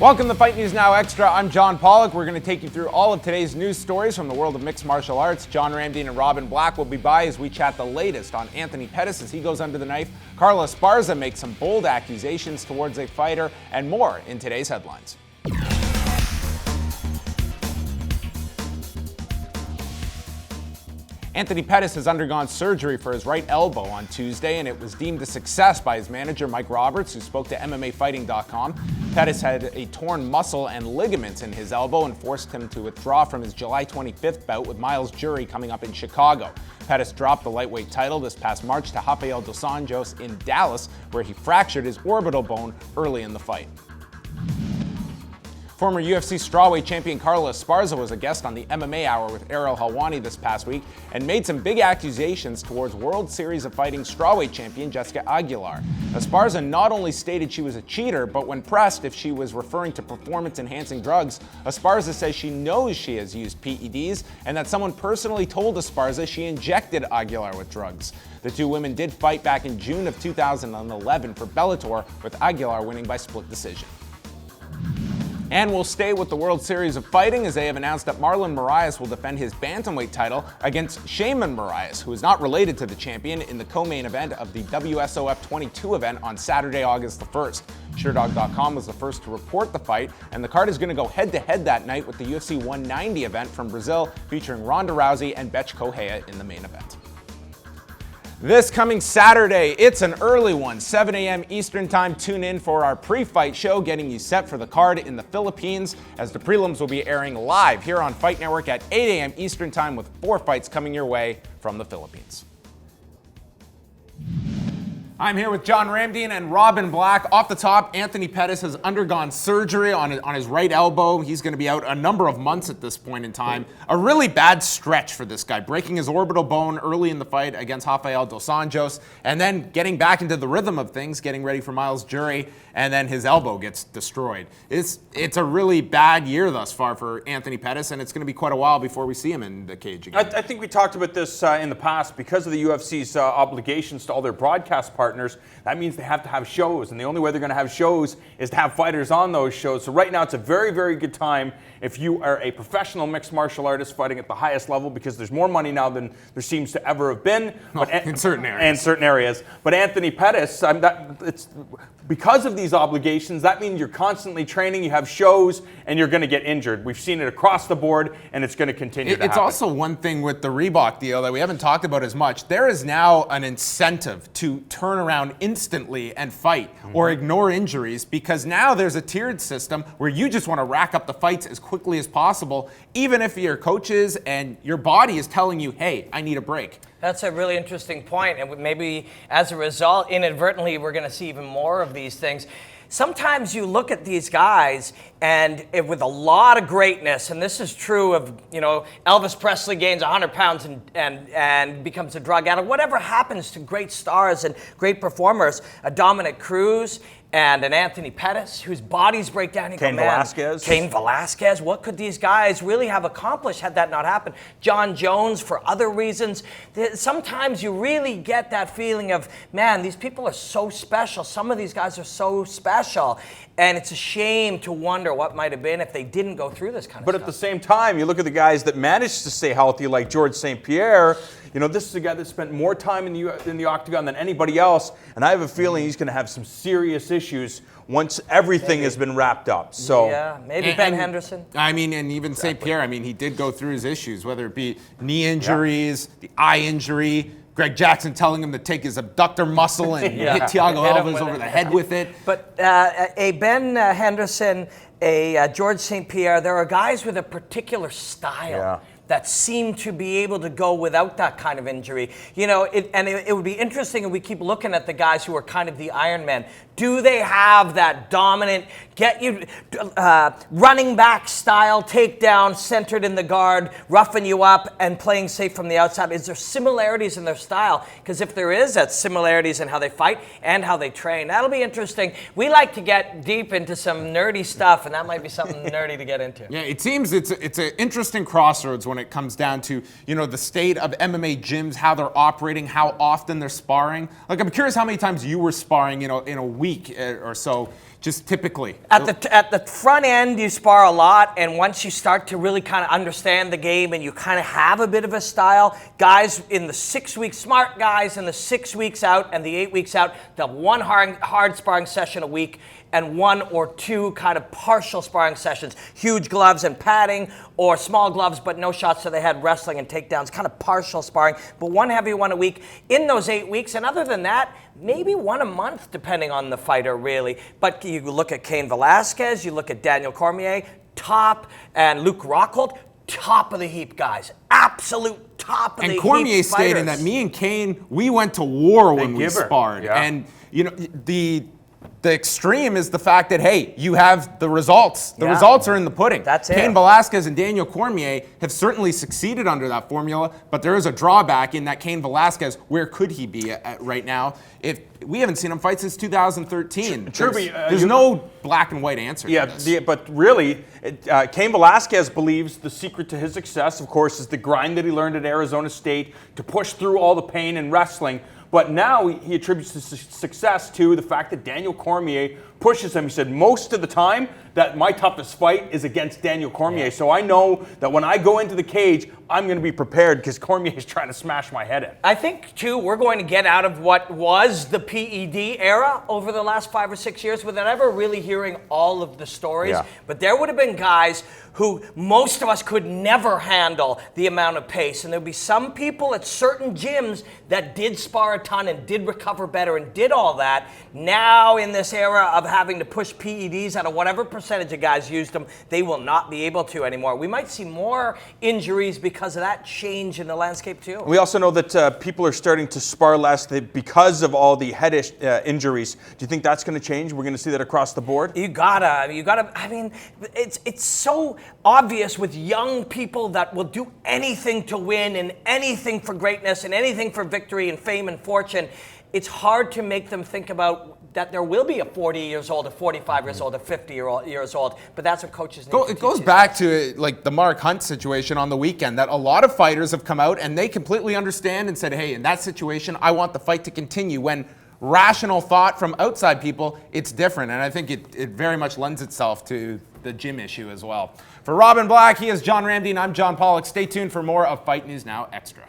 Welcome to Fight News Now Extra. I'm John Pollock. We're going to take you through all of today's news stories from the world of mixed martial arts. John Ramdine and Robin Black will be by as we chat the latest on Anthony Pettis as he goes under the knife. Carla Esparza makes some bold accusations towards a fighter, and more in today's headlines. Anthony Pettis has undergone surgery for his right elbow on Tuesday, and it was deemed a success by his manager, Mike Roberts, who spoke to MMAfighting.com. Pettis had a torn muscle and ligaments in his elbow and forced him to withdraw from his July 25th bout with Miles Jury coming up in Chicago. Pettis dropped the lightweight title this past March to Rafael dos Anjos in Dallas, where he fractured his orbital bone early in the fight. Former UFC strawweight champion Carla Esparza was a guest on the MMA Hour with Ariel Helwani this past week and made some big accusations towards World Series of Fighting strawweight champion Jessica Aguilar. Esparza not only stated she was a cheater, but when pressed if she was referring to performance-enhancing drugs, Esparza says she knows she has used PEDs and that someone personally told Esparza she injected Aguilar with drugs. The two women did fight back in June of 2011 for Bellator, with Aguilar winning by split decision. And we'll stay with the World Series of Fighting as they have announced that Marlon Vera will defend his bantamweight title against Shaman Moraes, who is not related to the champion, in the co-main event of the WSOF 22 event on Saturday, August the 1st. SureDog.com was the first to report the fight, and the card is going to go head-to-head that night with the UFC 190 event from Brazil, featuring Ronda Rousey and Bethe Correia in the main event. This coming Saturday, it's an early one, 7 a.m. Eastern Time. Tune in for our pre-fight show, getting you set for the card in the Philippines, as the prelims will be airing live here on Fight Network at 8 a.m. Eastern Time, with 4 fights coming your way from the Philippines. I'm here with John Ramdine and Robin Black. Off the top, Anthony Pettis has undergone surgery on his right elbow. He's going to be out a number of months at this point in time. A really bad stretch for this guy, breaking his orbital bone early in the fight against Rafael dos Anjos, and then getting back into the rhythm of things, getting ready for Miles Jury, and then his elbow gets destroyed. It's a really bad year thus far for Anthony Pettis, and it's going to be quite a while before we see him in the cage again. I think we talked about this in the past. Because of the UFC's obligations to all their broadcast partners, that means they have to have shows, and the only way they're going to have shows is to have fighters on those shows. So right now it's a very, very good time if you are a professional mixed martial artist fighting at the highest level, because there's more money now than there seems to ever have been. In certain areas. But Anthony Pettis, because of these obligations, that means you're constantly training, you have shows, and you're going to get injured. We've seen it across the board, and it's going to continue to happen. It's also one thing with the Reebok deal that we haven't talked about as much. There is now an incentive to turn around instantly and fight or ignore injuries, because now there's a tiered system where you just want to rack up the fights as quickly as possible, even if your coaches and your body is telling you, hey, I need a break. That's a really interesting point, and maybe as a result, inadvertently, we're going to see even more of these things. Sometimes you look at these guys and with a lot of greatness, and this is true of, Elvis Presley gains 100 pounds and becomes a drug addict. Whatever happens to great stars and great performers, a Dominic Cruz and an Anthony Pettis, whose bodies break down. Cain Velasquez. What could these guys really have accomplished had that not happened? John Jones, for other reasons. Sometimes you really get that feeling of, man, these people are so special. Some of these guys are so special. And it's a shame to wonder what might have been if they didn't go through this kind of stuff. But at the same time, you look at the guys that managed to stay healthy, like George St. Pierre. This is a guy that spent more time in the octagon than anybody else, and I have a feeling he's going to have some serious issues once everything has been wrapped up. So yeah, maybe Ben Henderson. And even St. Pierre, he did go through his issues, whether it be knee injuries, the eye injury, Greg Jackson telling him to take his abductor muscle and hit Thiago Alves over the head with it. But a Ben Henderson, a George St. Pierre, there are guys with a particular style that seem to be able to go without that kind of injury. It would be interesting if we keep looking at the guys who are kind of the Iron Men. Do they have that dominant, running back style takedown, centered in the guard, roughing you up and playing safe from the outside? Is there similarities in their style? Because if there is, that's similarities in how they fight and how they train. That'll be interesting. We like to get deep into some nerdy stuff, and that might be something nerdy to get into. Yeah, it seems it's an interesting crossroads when it comes down to, the state of MMA gyms, how they're operating, how often they're sparring. I'm curious how many times you were sparring, in a week or so. just typically? At the front end, you spar a lot, and once you start to really kind of understand the game and you kind of have a bit of a style, guys in the 6 weeks, smart guys in the 6 weeks out and the 8 weeks out, they'll have one hard sparring session a week and 1 or 2 kind of partial sparring sessions. Huge gloves and padding, or small gloves but no shots to the head, wrestling and takedowns, kind of partial sparring, but 1 heavy, 1 a week in those 8 weeks. And other than that, maybe 1 a month, depending on the fighter, really. But you look at Cain Velasquez, you look at Daniel Cormier, top, and Luke Rockhold, top of the heap guys. Absolute top of the heap. And Cormier stating that me and Cain, we went to war when we sparred. Yeah. And, you know, the extreme is the fact that, hey, you have the results. The results are in the pudding. That's it. Cain Velasquez and Daniel Cormier have certainly succeeded under that formula, but there is a drawback in that Cain Velasquez, where could he be at right now? If we haven't seen him fight since 2013. There's no black and white answer to this. But really, Cain Velasquez believes the secret to his success, of course, is the grind that he learned at Arizona State to push through all the pain in wrestling. But now he attributes his success to the fact that Daniel Cormier pushes him. He said, most of the time that my toughest fight is against Daniel Cormier. Yeah. So I know that when I go into the cage, I'm going to be prepared because Cormier is trying to smash my head in. I think, too, we're going to get out of what was the PED era over the last 5 or 6 years without ever really hearing all of the stories. Yeah. But there would have been guys who most of us could never handle the amount of pace. And there'll be some people at certain gyms that did spar a ton and did recover better and did all that. Now, in this era of having to push PEDs out of whatever percentage of guys used them, they will not be able to anymore. We might see more injuries because of that change in the landscape, too. We also know that people are starting to spar less because of all the head injuries. Do you think that's going to change? We're going to see that across the board? You gotta, I mean, it's so obvious with young people that will do anything to win and anything for greatness and anything for victory and fame and fortune. It's hard to make them think about that there will be a 40 years old, a 45 years old, a 50 years old, but that's what coaches need to teach. It goes back to like the Mark Hunt situation on the weekend, that a lot of fighters have come out and they completely understand and said, hey, in that situation, I want the fight to continue. When rational thought from outside people, it's different. And I think it very much lends itself to the gym issue as well. For Robin Black, he is John Ramdy, and I'm John Pollock. Stay tuned for more of Fight News Now Extra.